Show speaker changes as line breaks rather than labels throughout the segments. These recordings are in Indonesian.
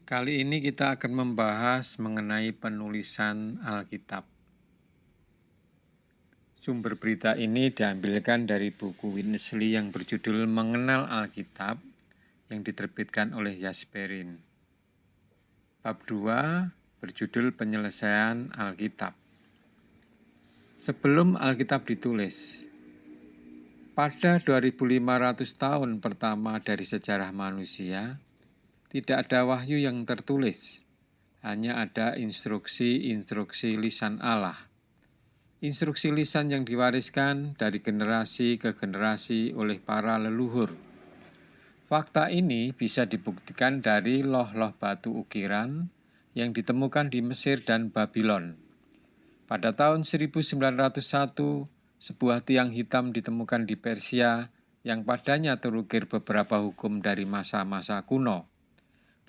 Kali ini kita akan membahas mengenai penulisan Alkitab. Sumber berita ini diambilkan dari buku Winnesley yang berjudul Mengenal Alkitab yang diterbitkan oleh Jasperin. Bab 2 berjudul Penyelesaian Alkitab. Sebelum Alkitab ditulis, pada 2500 tahun pertama dari sejarah manusia, tidak ada wahyu yang tertulis, hanya ada instruksi-instruksi lisan Allah. Instruksi lisan yang diwariskan dari generasi ke generasi oleh para leluhur. Fakta ini bisa dibuktikan dari loh-loh batu ukiran yang ditemukan di Mesir dan Babylon. Pada tahun 1901, sebuah tiang hitam ditemukan di Persia yang padanya terukir beberapa hukum dari masa-masa kuno.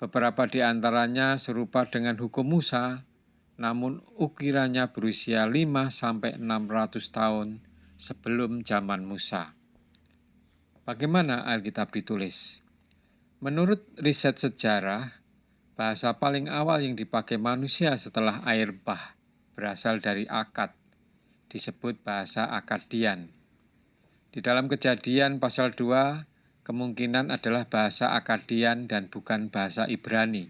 Beberapa di antaranya serupa dengan hukum Musa, namun ukirannya berusia 5-600 tahun sebelum zaman Musa. Bagaimana Alkitab ditulis? Menurut riset sejarah, bahasa paling awal yang dipakai manusia setelah air bah berasal dari Akkad, disebut bahasa Akkadian. Di dalam Kejadian pasal 2, kemungkinan adalah bahasa Akkadian dan bukan bahasa Ibrani.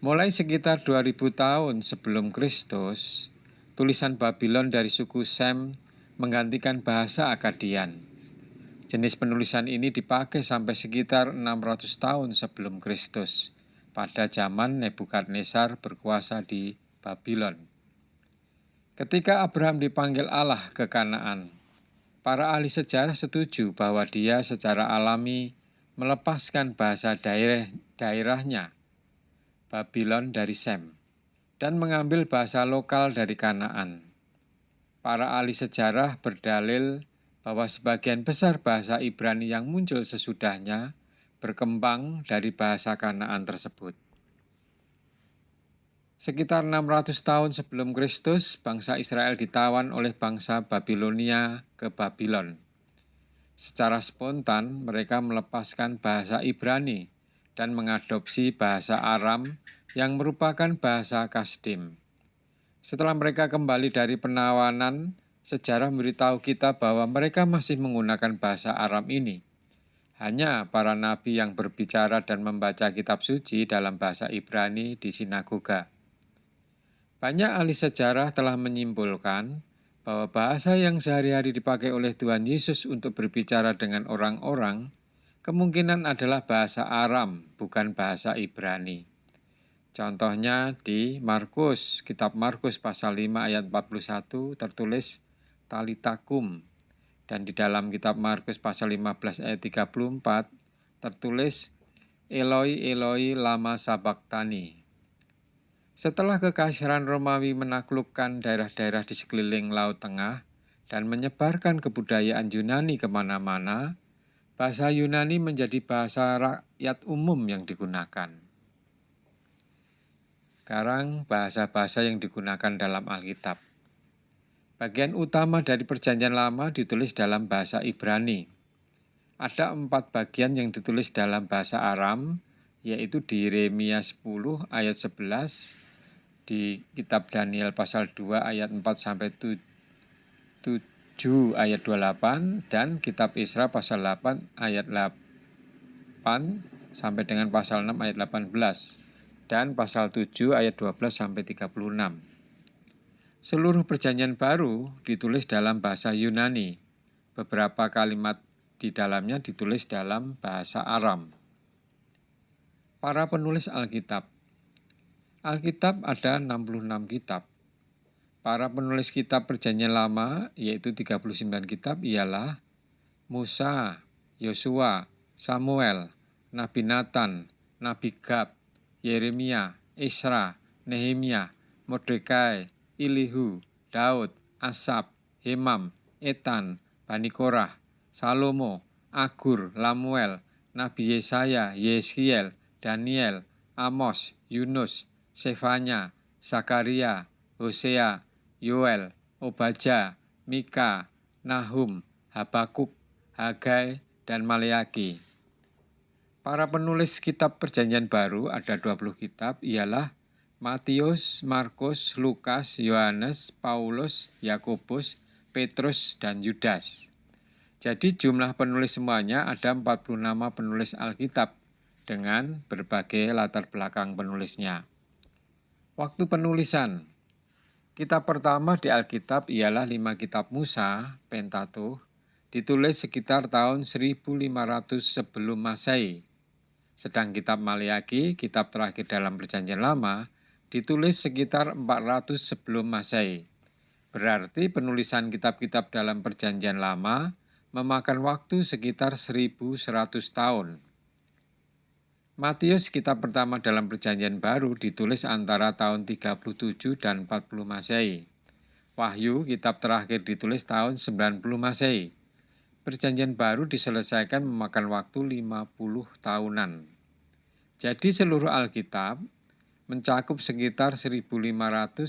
Mulai sekitar 2000 tahun sebelum Kristus, tulisan Babylon dari suku Sem menggantikan bahasa Akkadian. Jenis penulisan ini dipakai sampai sekitar 600 tahun sebelum Kristus, pada zaman Nebukadnezar berkuasa di Babylon. Ketika Abraham dipanggil Allah ke Kanaan, para ahli sejarah setuju bahwa dia secara alami melepaskan bahasa daerahnya, Babylon dari Sem, dan mengambil bahasa lokal dari Kanaan. Para ahli sejarah berdalil bahwa sebagian besar bahasa Ibrani yang muncul sesudahnya berkembang dari bahasa Kanaan tersebut. Sekitar 600 tahun sebelum Kristus, bangsa Israel ditawan oleh bangsa Babilonia ke Babylon. Secara spontan, mereka melepaskan bahasa Ibrani dan mengadopsi bahasa Aram yang merupakan bahasa Kasdim. Setelah mereka kembali dari penawanan, sejarah memberitahu kita bahwa mereka masih menggunakan bahasa Aram ini. Hanya para nabi yang berbicara dan membaca kitab suci dalam bahasa Ibrani di sinagoga. Banyak ahli sejarah telah menyimpulkan bahwa bahasa yang sehari-hari dipakai oleh Tuhan Yesus untuk berbicara dengan orang-orang kemungkinan adalah bahasa Aram, bukan bahasa Ibrani. Contohnya di Markus, kitab Markus pasal 5 ayat 41 tertulis Talitakum, dan di dalam kitab Markus pasal 15 ayat 34 tertulis Eloi Eloi lama sabaktani. Setelah Kekaisaran Romawi menaklukkan daerah-daerah di sekeliling Laut Tengah dan menyebarkan kebudayaan Yunani kemana-mana, bahasa Yunani menjadi bahasa rakyat umum yang digunakan. Sekarang bahasa-bahasa yang digunakan dalam Alkitab. Bagian utama dari Perjanjian Lama ditulis dalam bahasa Ibrani. Ada 4 bagian yang ditulis dalam bahasa Aram, yaitu di Yeremia 10 ayat 11, di kitab Daniel pasal 2 ayat 4-7 ayat 28, dan kitab Isra pasal 8 ayat 8 sampai dengan pasal 6 ayat 18, dan pasal 7 ayat 12-36. Seluruh Perjanjian Baru ditulis dalam bahasa Yunani. Beberapa kalimat di dalamnya ditulis dalam bahasa Aram. Para penulis Alkitab. Alkitab ada 66 kitab. Para penulis kitab Perjanjian Lama, yaitu 39 kitab, ialah Musa, Yosua, Samuel, Nabi Nathan, Nabi Gad, Yeremia, Isra, Nehemia, Mordekai, Elihu, Daud, Asap, Hemam, Etan, Bani Korah, Salomo, Agur, Lamuel, Nabi Yesaya, Yeskiel, Daniel, Amos, Yunus, Sefanya, Zakaria, Hosea, Yoel, Obadja, Mika, Nahum, Habakuk, Hagai, dan Maleaki. Para penulis kitab Perjanjian Baru ada 20 kitab, ialah Matius, Markus, Lukas, Yohanes, Paulus, Yakobus, Petrus, dan Yudas. Jadi jumlah penulis semuanya ada 40 nama penulis Alkitab dengan berbagai latar belakang penulisnya. Waktu penulisan. Kitab pertama di Alkitab ialah 5 kitab Musa, Pentateuch, ditulis sekitar tahun 1500 sebelum Masehi. Sedang kitab Maleakhi, kitab terakhir dalam Perjanjian Lama, ditulis sekitar 400 sebelum Masehi. Berarti penulisan kitab-kitab dalam Perjanjian Lama memakan waktu sekitar 1100 tahun. Matius, kitab pertama dalam Perjanjian Baru, ditulis antara tahun 37 dan 40 Masehi. Wahyu, kitab terakhir, ditulis tahun 90 Masehi. Perjanjian Baru diselesaikan memakan waktu 50 tahunan. Jadi seluruh Alkitab mencakup sekitar 1500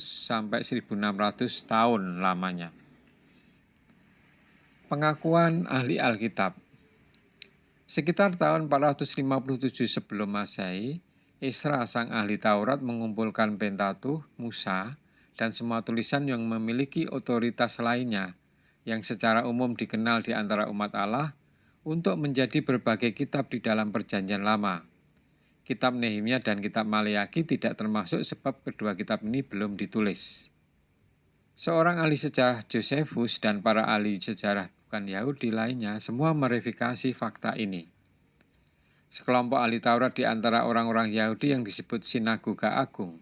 sampai 1600 tahun lamanya. Pengakuan ahli Alkitab. Sekitar tahun 457 sebelum Masehi, Esra sang ahli Taurat mengumpulkan Pentateuch, Musa, dan semua tulisan yang memiliki otoritas lainnya yang secara umum dikenal di antara umat Allah untuk menjadi berbagai kitab di dalam Perjanjian Lama. Kitab Nehemia dan kitab Maleakhi tidak termasuk sebab kedua kitab ini belum ditulis. Seorang ahli sejarah Josephus dan para ahli sejarah bukan Yahudi lainnya semua mereverifikasi fakta ini. Sekelompok ahli Taurat di antara orang-orang Yahudi yang disebut Sinagoga Agung.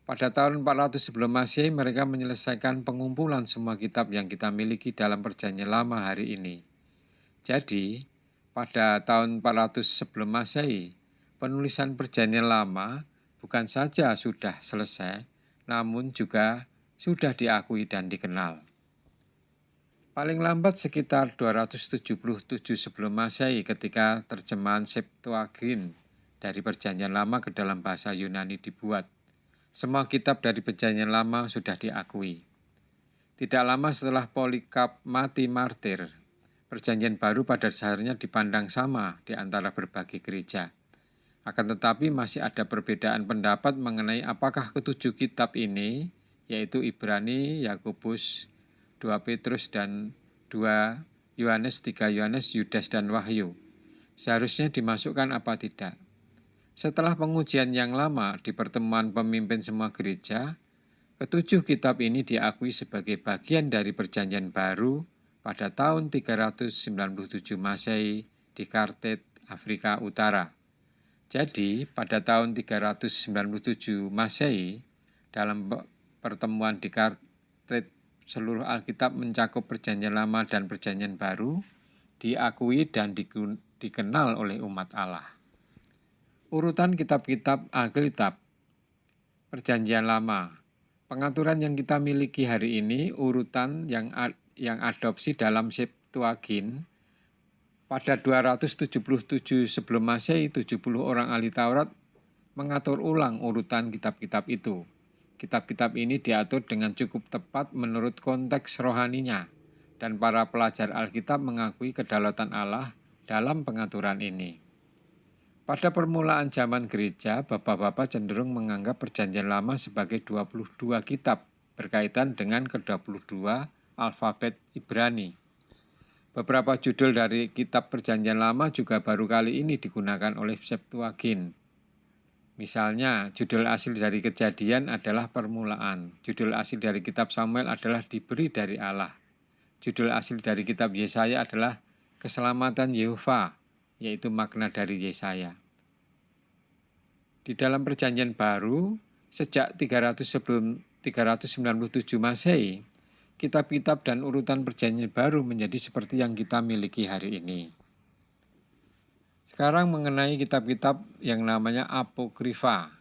Pada tahun 400 sebelum Masehi mereka menyelesaikan pengumpulan semua kitab yang kita miliki dalam Perjanjian Lama hari ini. Jadi, pada tahun 400 sebelum Masehi, penulisan Perjanjian Lama bukan saja sudah selesai, namun juga sudah diakui dan dikenal. Paling lambat sekitar 277 sebelum Masehi ketika terjemahan Septuagint dari Perjanjian Lama ke dalam bahasa Yunani dibuat. Semua kitab dari Perjanjian Lama sudah diakui. Tidak lama setelah Polikarp mati martir, Perjanjian Baru pada dasarnya dipandang sama di antara berbagai gereja. Akan tetapi masih ada perbedaan pendapat mengenai apakah ketujuh kitab ini, yaitu Ibrani, Yakobus, 2 Petrus dan 2 Yohanes, 3 Yohanes, Yudas dan Wahyu, seharusnya dimasukkan apa tidak. Setelah pengujian yang lama di pertemuan pemimpin semua gereja, ketujuh kitab ini diakui sebagai bagian dari Perjanjian Baru pada tahun 397 Masehi di Kartet, Afrika Utara. Jadi, pada tahun 397 Masehi, dalam pertemuan di Kartet, seluruh Alkitab mencakup Perjanjian Lama dan Perjanjian Baru, diakui dan dikenal oleh umat Allah. Urutan kitab-kitab Alkitab. Perjanjian Lama. Pengaturan yang kita miliki hari ini, urutan yang adopsi dalam Septuagint. Pada 277 sebelum Masehi, 70 orang ahli Taurat mengatur ulang urutan kitab-kitab itu. Kitab-kitab ini diatur dengan cukup tepat menurut konteks rohaninya, dan para pelajar Alkitab mengakui kedaulatan Allah dalam pengaturan ini. Pada permulaan zaman gereja, bapak-bapak cenderung menganggap Perjanjian Lama sebagai 22 kitab berkaitan dengan ke-22 alfabet Ibrani. Beberapa judul dari kitab Perjanjian Lama juga baru kali ini digunakan oleh Septuagint. Misalnya, judul asli dari Kejadian adalah permulaan. Judul asli dari kitab Samuel adalah diberi dari Allah. Judul asli dari kitab Yesaya adalah keselamatan Yehova, yaitu makna dari Yesaya. Di dalam Perjanjian Baru, sejak 397 Masehi, kitab-kitab dan urutan Perjanjian Baru menjadi seperti yang kita miliki hari ini. Sekarang mengenai kitab-kitab yang namanya Apokrifa.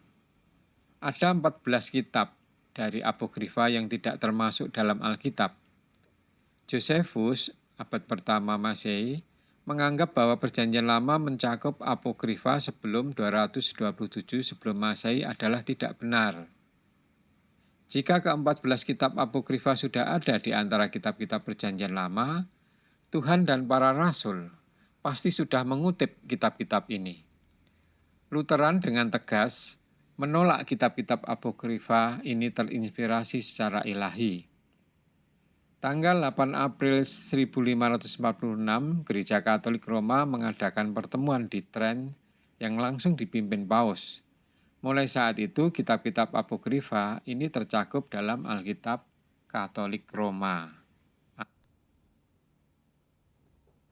Ada 14 kitab dari Apokrifa yang tidak termasuk dalam Alkitab. Josephus, abad pertama Masehi, menganggap bahwa Perjanjian Lama mencakup Apokrifa sebelum 227 sebelum Masehi adalah tidak benar. Jika ke-14 kitab Apokrifa sudah ada di antara kitab-kitab Perjanjian Lama, Tuhan dan para rasul pasti sudah mengutip kitab-kitab ini. Lutheran dengan tegas menolak kitab-kitab apokrifa ini terinspirasi secara ilahi. Tanggal 8 April 1546, Gereja Katolik Roma mengadakan pertemuan di Trent yang langsung dipimpin Paus. Mulai saat itu, kitab-kitab apokrifa ini tercakup dalam Alkitab Katolik Roma.